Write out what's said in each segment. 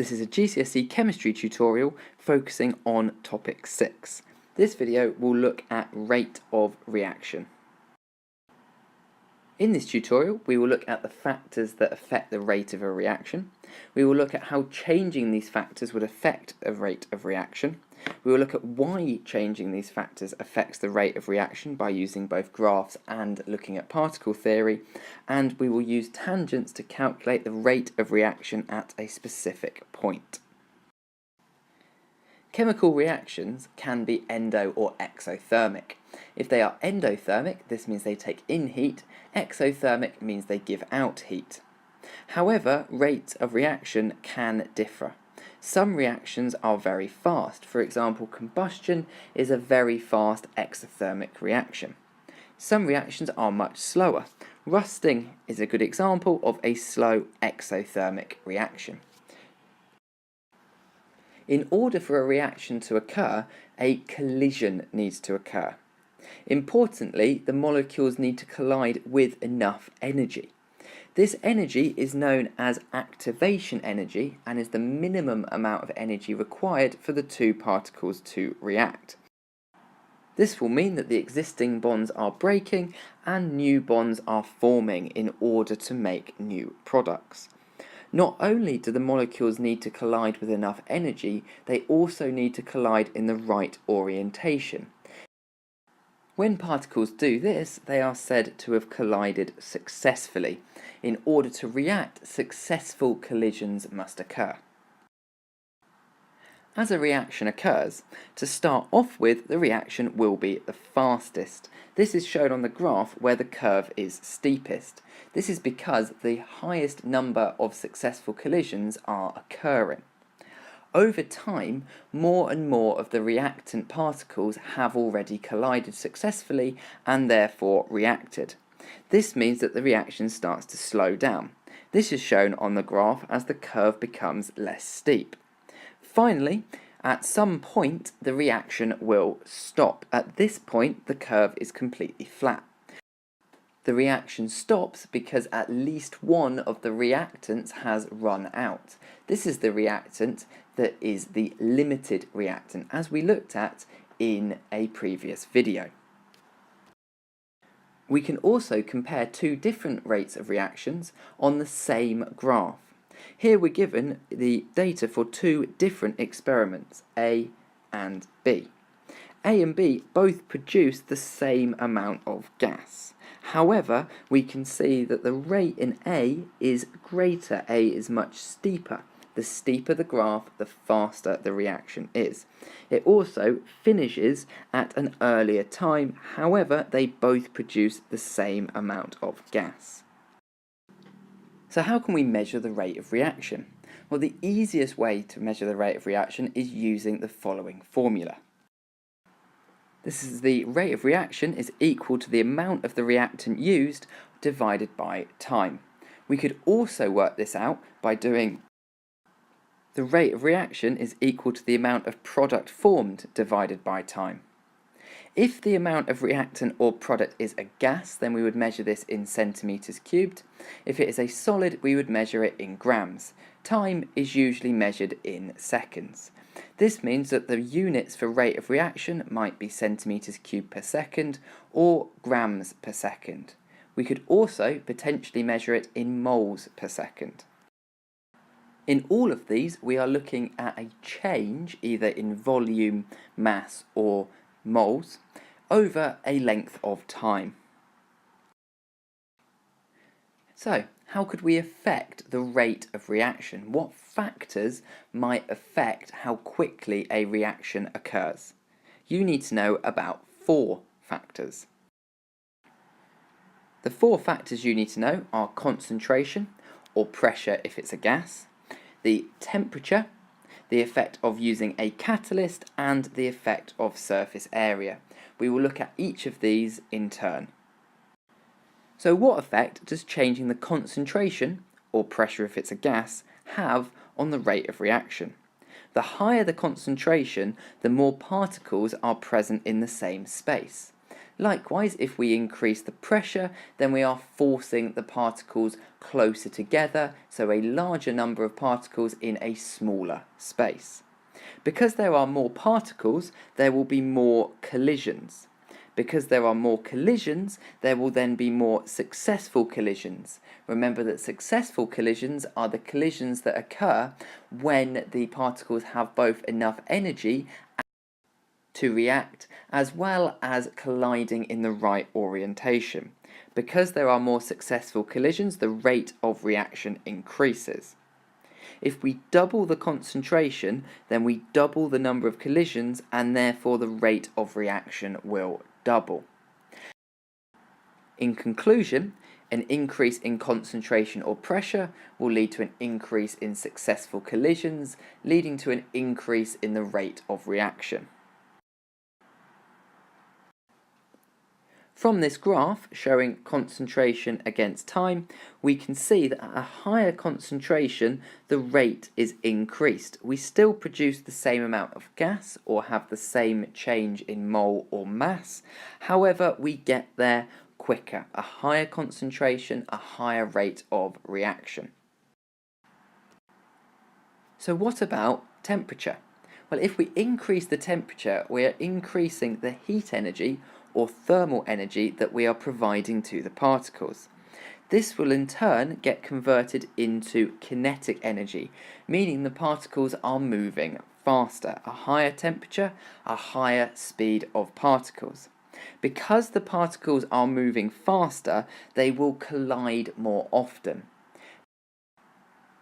This is a GCSE chemistry tutorial focusing on topic 6. This video will look at rate of reaction. In this tutorial, we will look at the factors that affect the rate of a reaction. We will look at how changing these factors would affect a rate of reaction. We will look at why changing these factors affects the rate of reaction by using both graphs and looking at particle theory. And we will use tangents to calculate the rate of reaction at a specific point. Chemical reactions can be endo or exothermic. If they are endothermic, this means they take in heat. Exothermic means they give out heat. However, rates of reaction can differ. Some reactions are very fast. For example, combustion is a very fast exothermic reaction. Some reactions are much slower. Rusting is a good example of a slow exothermic reaction. In order for a reaction to occur, a collision needs to occur. Importantly, the molecules need to collide with enough energy. This energy is known as activation energy and is the minimum amount of energy required for the two particles to react. This will mean that the existing bonds are breaking and new bonds are forming in order to make new products. Not only do the molecules need to collide with enough energy, they also need to collide in the right orientation. When particles do this, they are said to have collided successfully. In order to react, successful collisions must occur. As a reaction occurs, to start off with, the reaction will be the fastest. This is shown on the graph where the curve is steepest. This is because the highest number of successful collisions are occurring. Over time, more and more of the reactant particles have already collided successfully and therefore reacted. This means that the reaction starts to slow down. This is shown on the graph as the curve becomes less steep. Finally, at some point, the reaction will stop. At this point, the curve is completely flat. The reaction stops because at least one of the reactants has run out. This is the reactant that is the limited reactant, as we looked at in a previous video. We can also compare two different rates of reactions on the same graph. Here we're given the data for two different experiments, A and B. A and B both produce the same amount of gas. However, we can see that the rate in A is greater. A is much steeper. The steeper the graph, the faster the reaction is. It also finishes at an earlier time. However, they both produce the same amount of gas. So how can we measure the rate of reaction? Well, the easiest way to measure the rate of reaction is using the following formula. This is the rate of reaction is equal to the amount of the reactant used divided by time. We could also work this out by doing the rate of reaction is equal to the amount of product formed divided by time. If the amount of reactant or product is a gas, then we would measure this in centimetres cubed. If it is a solid, we would measure it in grams. Time is usually measured in seconds. This means that the units for rate of reaction might be centimetres cubed per second or grams per second. We could also potentially measure it in moles per second. In all of these, we are looking at a change either in volume, mass or moles over a length of time. So, how could we affect the rate of reaction? What factors might affect how quickly a reaction occurs? You need to know about 4 factors. The 4 factors you need to know are concentration, or pressure if it's a gas, the temperature, the effect of using a catalyst, and the effect of surface area. We will look at each of these in turn. So what effect does changing the concentration, or pressure if it's a gas, have on the rate of reaction? The higher the concentration, the more particles are present in the same space. Likewise, if we increase the pressure, then we are forcing the particles closer together, so a larger number of particles in a smaller space. Because there are more particles, there will be more collisions. Because there are more collisions, there will then be more successful collisions. Remember that successful collisions are the collisions that occur when the particles have both enough energy to react, as well as colliding in the right orientation. Because there are more successful collisions, the rate of reaction increases. If we double the concentration, then we double the number of collisions, and therefore the rate of reaction will double. In conclusion, an increase in concentration or pressure will lead to an increase in successful collisions, leading to an increase in the rate of reaction. From this graph showing concentration against time, we can see that at a higher concentration, the rate is increased. We still produce the same amount of gas or have the same change in mole or mass. However, we get there quicker. A higher concentration, a higher rate of reaction. So what about temperature? Well, if we increase the temperature, we are increasing the heat energy or thermal energy that we are providing to the particles. This will in turn get converted into kinetic energy, meaning the particles are moving faster. A higher temperature, a higher speed of particles. Because the particles are moving faster, they will collide more often.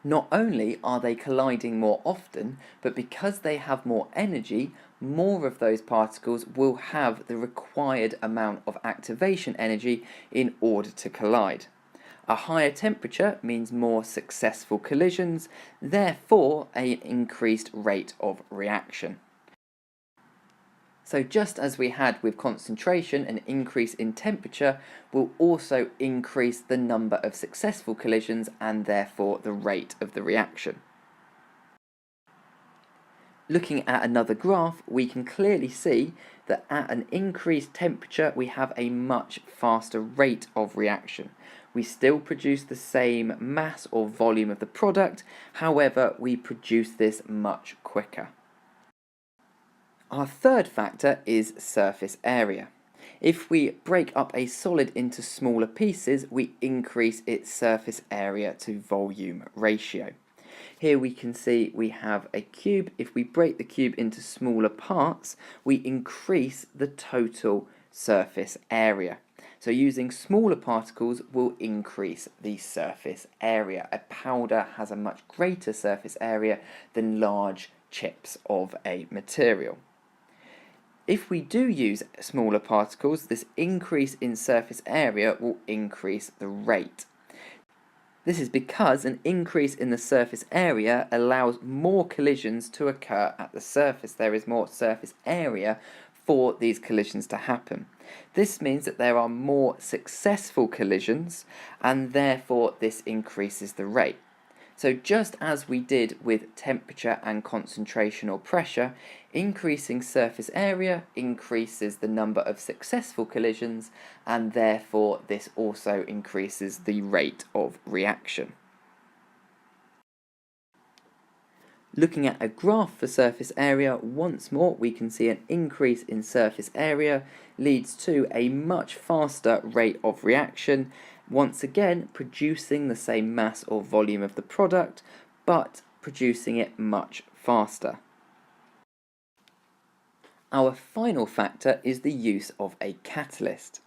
Not only are they colliding more often, but because they have more energy, more of those particles will have the required amount of activation energy in order to collide. A higher temperature means more successful collisions, therefore an increased rate of reaction. So just as we had with concentration, an increase in temperature will also increase the number of successful collisions and therefore the rate of the reaction. Looking at another graph, we can clearly see that at an increased temperature we have a much faster rate of reaction. We still produce the same mass or volume of the product, however we produce this much quicker. Our third factor is surface area. If we break up a solid into smaller pieces, we increase its surface area to volume ratio. Here we can see we have a cube. If we break the cube into smaller parts, we increase the total surface area. So using smaller particles will increase the surface area. A powder has a much greater surface area than large chips of a material. If we do use smaller particles, this increase in surface area will increase the rate. This is because an increase in the surface area allows more collisions to occur at the surface. There is more surface area for these collisions to happen. This means that there are more successful collisions, and therefore this increases the rate. So just as we did with temperature and concentration or pressure, increasing surface area increases the number of successful collisions, and therefore this also increases the rate of reaction. Looking at a graph for surface area, once more we can see an increase in surface area leads to a much faster rate of reaction, once again producing the same mass or volume of the product, but producing it much faster. Our final factor is the use of a catalyst.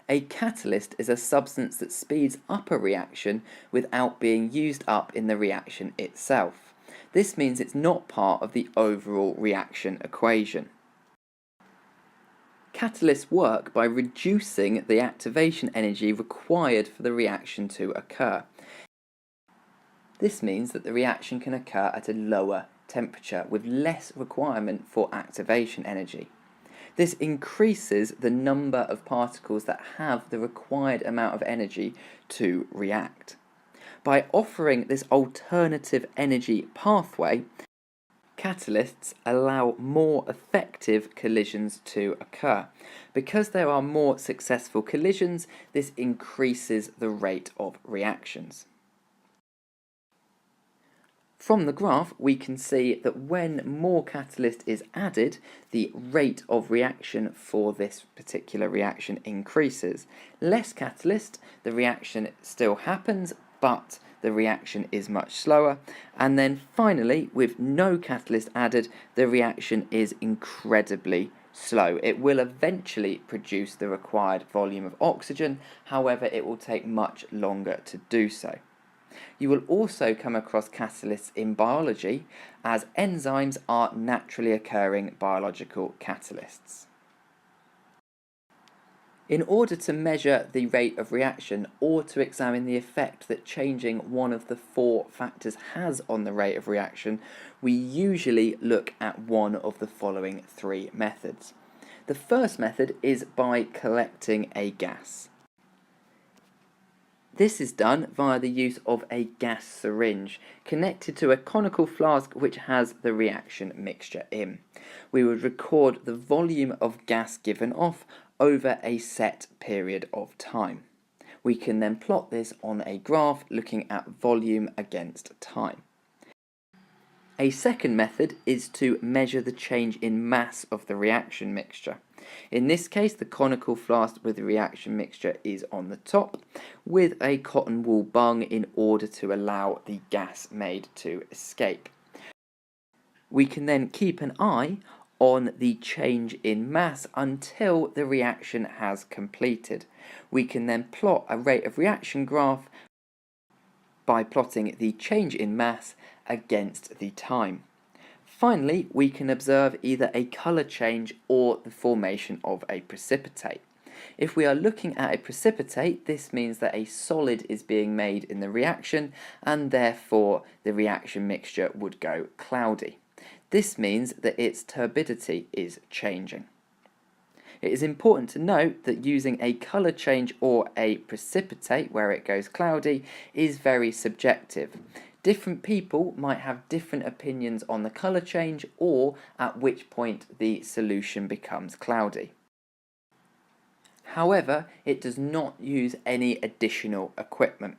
A catalyst is a substance that speeds up a reaction without being used up in the reaction itself. This means it's not part of the overall reaction equation. Catalysts work by reducing the activation energy required for the reaction to occur. This means that the reaction can occur at a lower temperature with less requirement for activation energy. This increases the number of particles that have the required amount of energy to react. By offering this alternative energy pathway, Catalysts allow more effective collisions to occur. Because there are more successful collisions, this increases the rate of reactions. From the graph, we can see that when more catalyst is added, the rate of reaction for this particular reaction increases. Less catalyst, the reaction still happens, but the reaction is much slower. And then finally, with no catalyst added, the reaction is incredibly slow. It will eventually produce the required volume of oxygen, however, it will take much longer to do so. You will also come across catalysts in biology, as enzymes are naturally occurring biological catalysts. In order to measure the rate of reaction or to examine the effect that changing one of the 4 factors has on the rate of reaction, we usually look at one of the following 3 methods. The first method is by collecting a gas. This is done via the use of a gas syringe connected to a conical flask which has the reaction mixture in. We would record the volume of gas given off over a set period of time. We can then plot this on a graph looking at volume against time. A second method is to measure the change in mass of the reaction mixture. In this case, the conical flask with the reaction mixture is on the top, with a cotton wool bung in order to allow the gas made to escape. We can then keep an eye on the change in mass until the reaction has completed. We can then plot a rate of reaction graph by plotting the change in mass against the time. Finally, we can observe either a colour change or the formation of a precipitate. If we are looking at a precipitate, this means that a solid is being made in the reaction and therefore the reaction mixture would go cloudy. This means that its turbidity is changing. It is important to note that using a colour change or a precipitate where it goes cloudy is very subjective. Different people might have different opinions on the colour change or at which point the solution becomes cloudy. However, it does not use any additional equipment.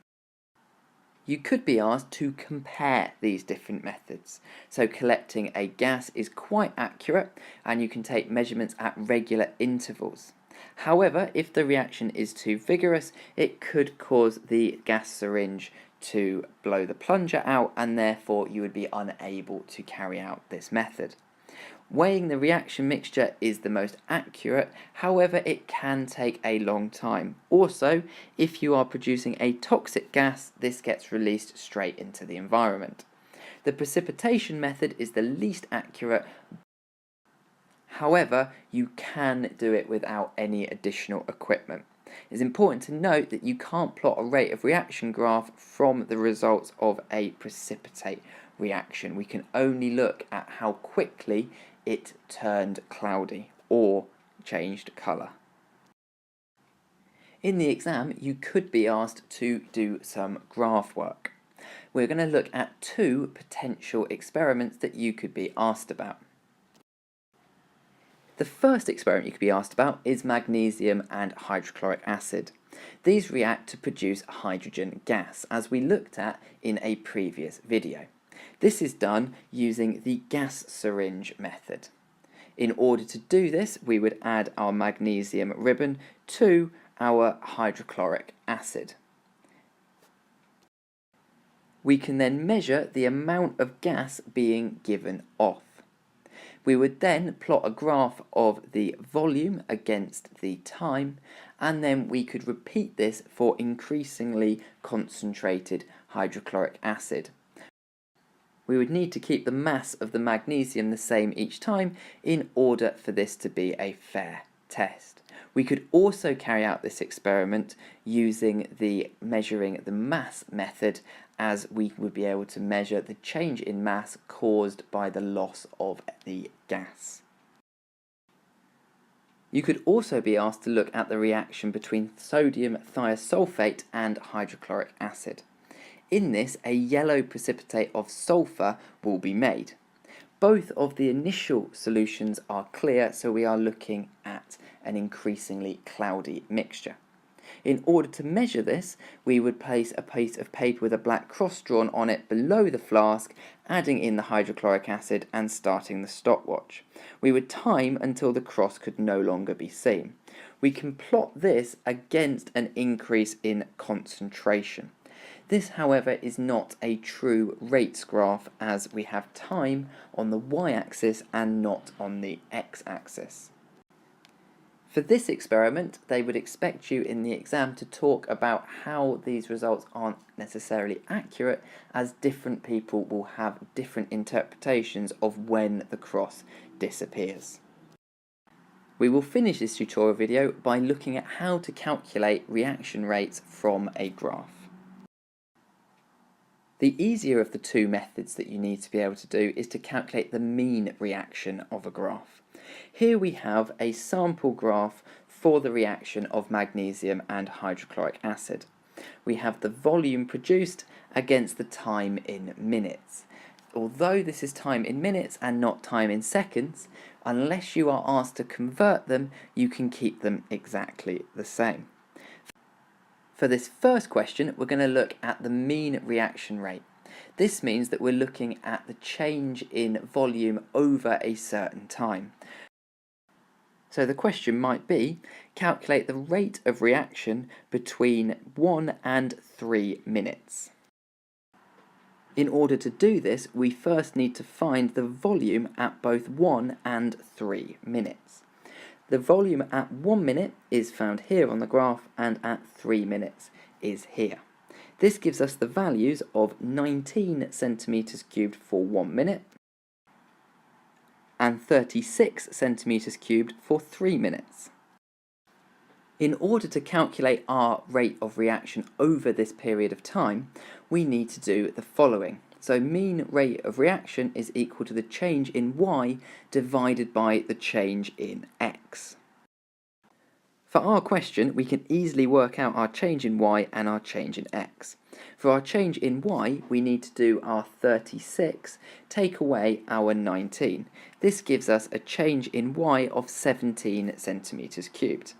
You could be asked to compare these different methods. So collecting a gas is quite accurate and you can take measurements at regular intervals. However, if the reaction is too vigorous, it could cause the gas syringe to blow the plunger out and therefore you would be unable to carry out this method. Weighing the reaction mixture is the most accurate, however it can take a long time. Also, if you are producing a toxic gas, this gets released straight into the environment. The precipitation method is the least accurate, however you can do it without any additional equipment. It's important to note that you can't plot a rate of reaction graph from the results of a precipitate reaction. We can only look at how quickly it turned cloudy or changed colour. In the exam, you could be asked to do some graph work. We're going to look at 2 potential experiments that you could be asked about. The first experiment you could be asked about is magnesium and hydrochloric acid. These react to produce hydrogen gas, as we looked at in a previous video. This is done using the gas syringe method. In order to do this, we would add our magnesium ribbon to our hydrochloric acid. We can then measure the amount of gas being given off. We would then plot a graph of the volume against the time, and then we could repeat this for increasingly concentrated hydrochloric acid. We would need to keep the mass of the magnesium the same each time in order for this to be a fair test. We could also carry out this experiment using the measuring the mass method, as we would be able to measure the change in mass caused by the loss of the gas. You could also be asked to look at the reaction between sodium thiosulfate and hydrochloric acid. In this, a yellow precipitate of sulfur will be made. Both of the initial solutions are clear, so we are looking at an increasingly cloudy mixture. In order to measure this, we would place a piece of paper with a black cross drawn on it below the flask, adding in the hydrochloric acid and starting the stopwatch. We would time until the cross could no longer be seen. We can plot this against an increase in concentration. This, however, is not a true rates graph, as we have time on the y-axis and not on the x-axis. For this experiment, they would expect you in the exam to talk about how these results aren't necessarily accurate, as different people will have different interpretations of when the cross disappears. We will finish this tutorial video by looking at how to calculate reaction rates from a graph. The easier of the two methods that you need to be able to do is to calculate the mean reaction of a graph. Here we have a sample graph for the reaction of magnesium and hydrochloric acid. We have the volume produced against the time in minutes. Although this is time in minutes and not time in seconds, unless you are asked to convert them, you can keep them exactly the same. For this first question, we're going to look at the mean reaction rate. This means that we're looking at the change in volume over a certain time. So the question might be, calculate the rate of reaction between 1 and 3 minutes. In order to do this, we first need to find the volume at both 1 and 3 minutes. The volume at 1 minute is found here on the graph, and at 3 minutes is here. This gives us the values of 19 centimetres cubed for 1 minute and 36 centimetres cubed for 3 minutes. In order to calculate our rate of reaction over this period of time, we need to do the following. So mean rate of reaction is equal to the change in y divided by the change in x. For our question, we can easily work out our change in y and our change in x. For our change in y, we need to do our 36, take away our 19. This gives us a change in y of 17 centimetres cubed.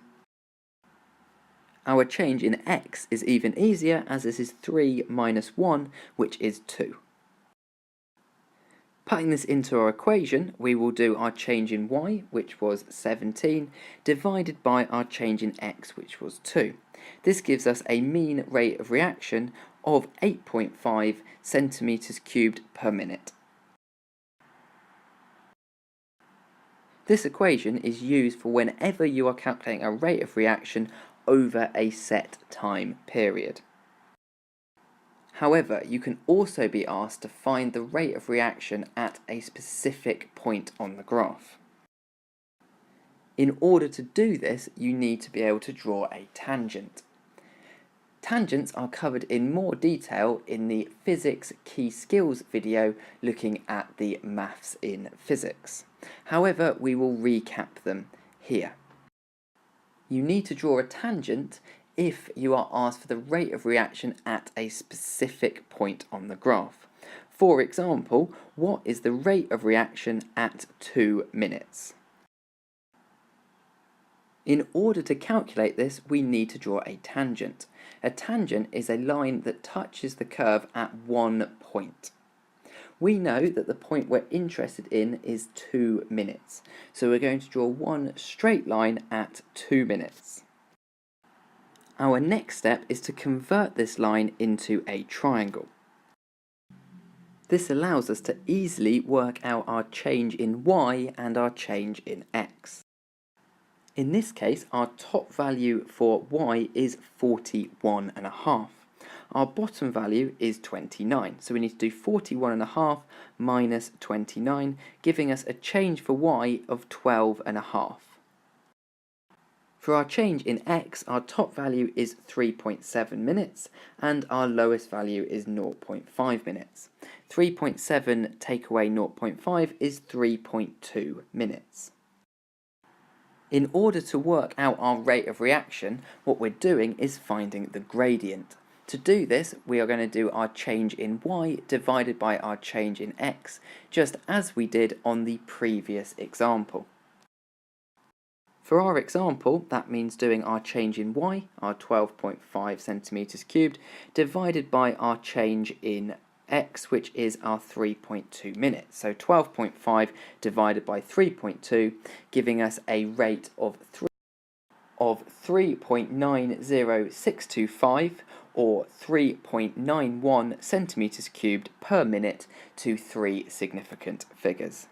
Our change in x is even easier, as this is 3 minus 1, which is 2. Putting this into our equation, we will do our change in y, which was 17, divided by our change in x, which was 2. This gives us a mean rate of reaction of 8.5 centimetres cubed per minute. This equation is used for whenever you are calculating a rate of reaction over a set time period. However, you can also be asked to find the rate of reaction at a specific point on the graph. In order to do this, you need to be able to draw a tangent. Tangents are covered in more detail in the Physics Key Skills video looking at the maths in physics. However, we will recap them here. You need to draw a tangent if you are asked for the rate of reaction at a specific point on the graph. For example, what is the rate of reaction at 2 minutes? In order to calculate this, we need to draw a tangent. A tangent is a line that touches the curve at one point. We know that the point we're interested in is 2 minutes, so we're going to draw one straight line at 2 minutes. Our next step is to convert this line into a triangle. This allows us to easily work out our change in y and our change in x. In this case, our top value for y is 41.5. Our bottom value is 29, so we need to do 41.5 minus 29, giving us a change for y of 12.5. For our change in x, our top value is 3.7 minutes and our lowest value is 0.5 minutes. 3.7 take away 0.5 is 3.2 minutes. In order to work out our rate of reaction, what we're doing is finding the gradient. To do this, we are going to do our change in y divided by our change in x, just as we did on the previous example. For our example, that means doing our change in y, our 12.5 centimetres cubed, divided by our change in x, which is our 3.2 minutes. So 12.5 divided by 3.2, giving us a rate of 3.90625, or 3.91 centimetres cubed per minute, to 3 significant figures.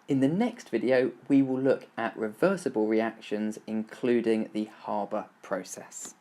In the next video, we will look at reversible reactions, including the Haber process.